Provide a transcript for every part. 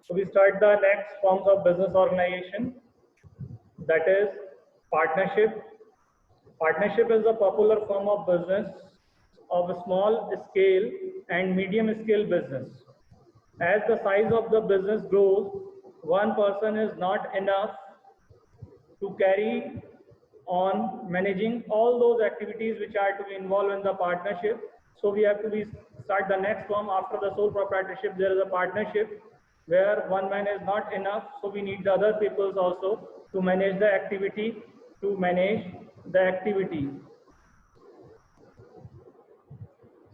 So we start the next forms of business organization, that is partnership. Partnership is a popular form of business of a small scale and medium scale business. As the size of the business grows, one person is not enough to carry on managing all those activities which are to be involved in the partnership. So we have to start the next form after the sole proprietorship. There is a partnership where one man is not enough, so we need the other peoples also to manage the activity,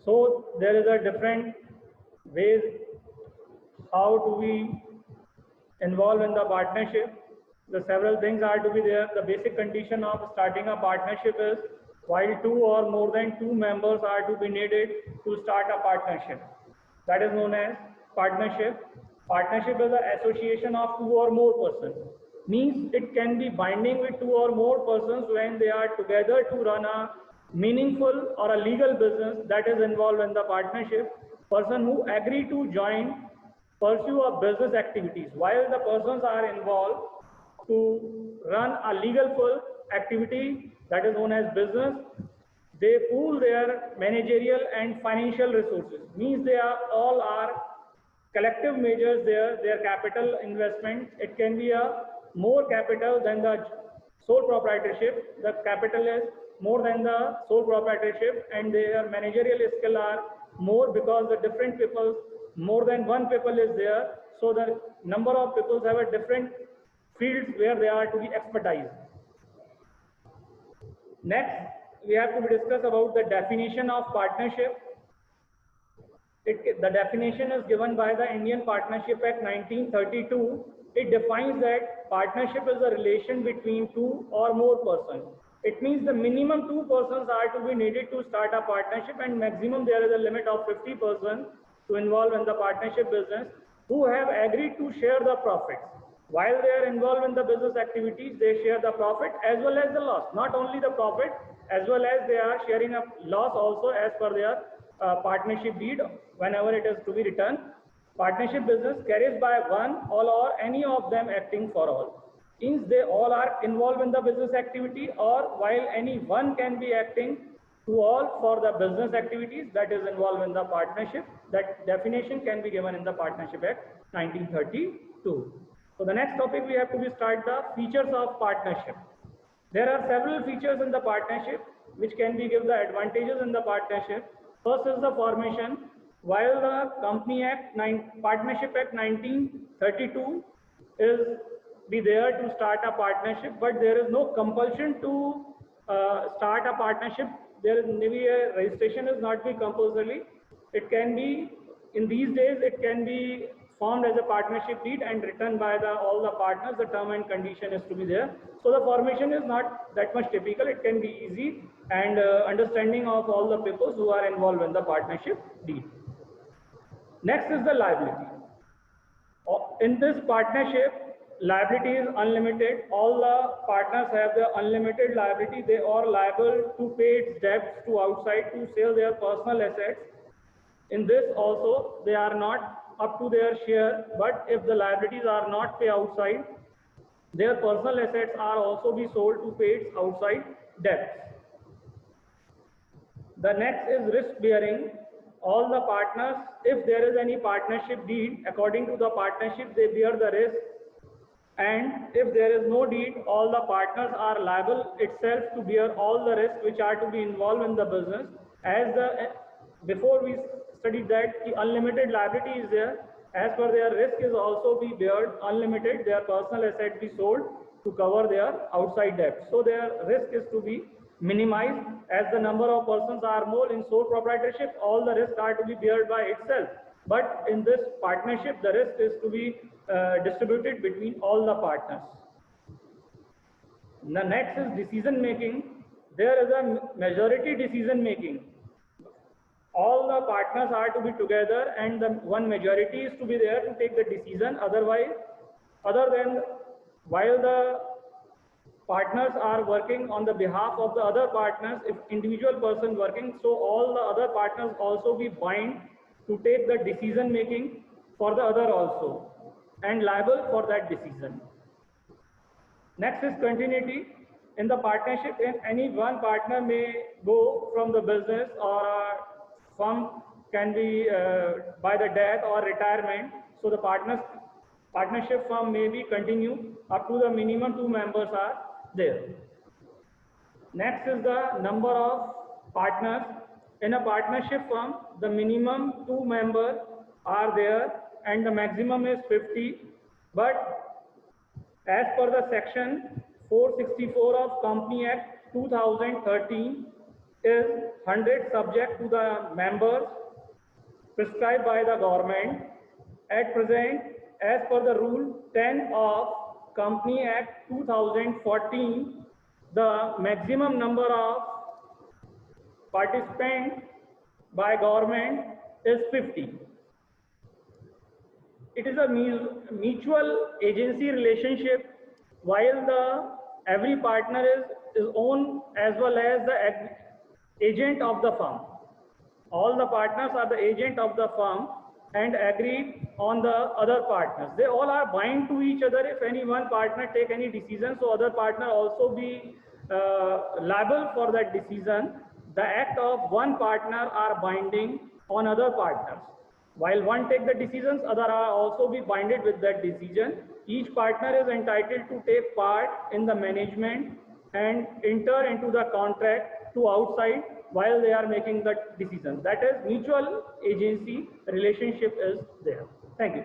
So there is a different ways how do we involved in the partnership. The several things are to be there. The basic condition of starting a partnership is while two or more than two members are to be needed to start a partnership. That is known as partnership. Partnership is an association of two or more persons. Means it can be binding with two or more persons when they are together to run a meaningful or a legal business that is involved in the partnership. Person who agree to join pursue of business activities while the persons are involved to run a legal full activity that is known as business. They pool their managerial and financial resources, means they are all are collective measures there. Their capital investment, it can be a more capital than the sole proprietorship. The capital is more than the sole proprietorship, and their managerial skill are more because the different people, more than one people is there, so the number of people have a different fields where they are to be expertise. Next, we have to discuss about the definition of partnership. The definition is given by the Indian Partnership Act 1932. It defines that partnership is a relation between two or more persons. It means the minimum two persons are to be needed to start a partnership, and maximum there is a limit of 50 persons to involve in the partnership business who have agreed to share the profits. While they are involved in the business activities, they share the profit as well as the loss. Not only the profit, as well as they are sharing a loss also as per their partnership deed whenever it is to be returned. Partnership business carries by one, all, or any of them acting for all. Means they all are involved in the business activity, or while any one can be acting to all for the business activities that is involved in the partnership. That definition can be given in the Partnership Act 1932. So the next topic we have to start the features of partnership. There are several features in the partnership which can be give the advantages in the partnership. First is the formation. While the Partnership Act 1932 is be there to start a partnership, but there is no compulsion to start a partnership. There is maybe a registration is not be compulsory. It can be, in these days, it can be formed as a partnership deed and written by all the partners. The term and condition is to be there. So the formation is not that much typical. It can be easy and understanding of all the people who are involved in the partnership deed. Next is the liability. In this partnership, liability is unlimited. All the partners have the unlimited liability. They are liable to pay its debts to outside, to sell their personal assets. In this also, they are not up to their share, but if the liabilities are not paid outside, their personal assets are also be sold to pay its outside debts. The next is risk bearing. All the partners, if there is any partnership deed, according to the partnership, they bear the risk. And if there is no deed, all the partners are liable itself to bear all the risks which are to be involved in the business. Before we studied that the unlimited liability is there, as per their risk is also be bared unlimited. Their personal asset be sold to cover their outside debt. So their risk is to be minimized. As the number of persons are more in sole proprietorship, all the risks are to be bared by itself. But in this partnership, the risk is to be distributed between all the partners. The next is decision making. There is a majority decision making. All the partners are to be together, and the one majority is to be there to take the decision. Otherwise, while the partners are working on the behalf of the other partners, if individual person working, so all the other partners also be bound to take the decision making for the other also. and liable for that decision. Next is continuity. In the partnership, if any one partner may go from the business, or a firm can be by the death or retirement, so the partnership firm may be continue up to the minimum 2 members are there. Next is the number of partners. In a partnership firm, the minimum 2 members are there and the maximum is 50. But as per the section 464 of Company Act 2013 is 100 subject to the members prescribed by the government. At present, as per the rule 10 of Company Act 2014, the maximum number of participants by government is 50. It is a mutual agency relationship, while every partner is owned as well as the agent of the firm. All the partners are the agent of the firm and agreed on the other partners. They all are bind to each other. If any one partner take any decision, so other partner also be liable for that decision. The act of one partner are binding on other partners. While one take the decisions, other are also be binded with that decision. Each partner is entitled to take part in the management and enter into the contract to outside while they are making the decision. That is, mutual agency relationship is there. Thank you.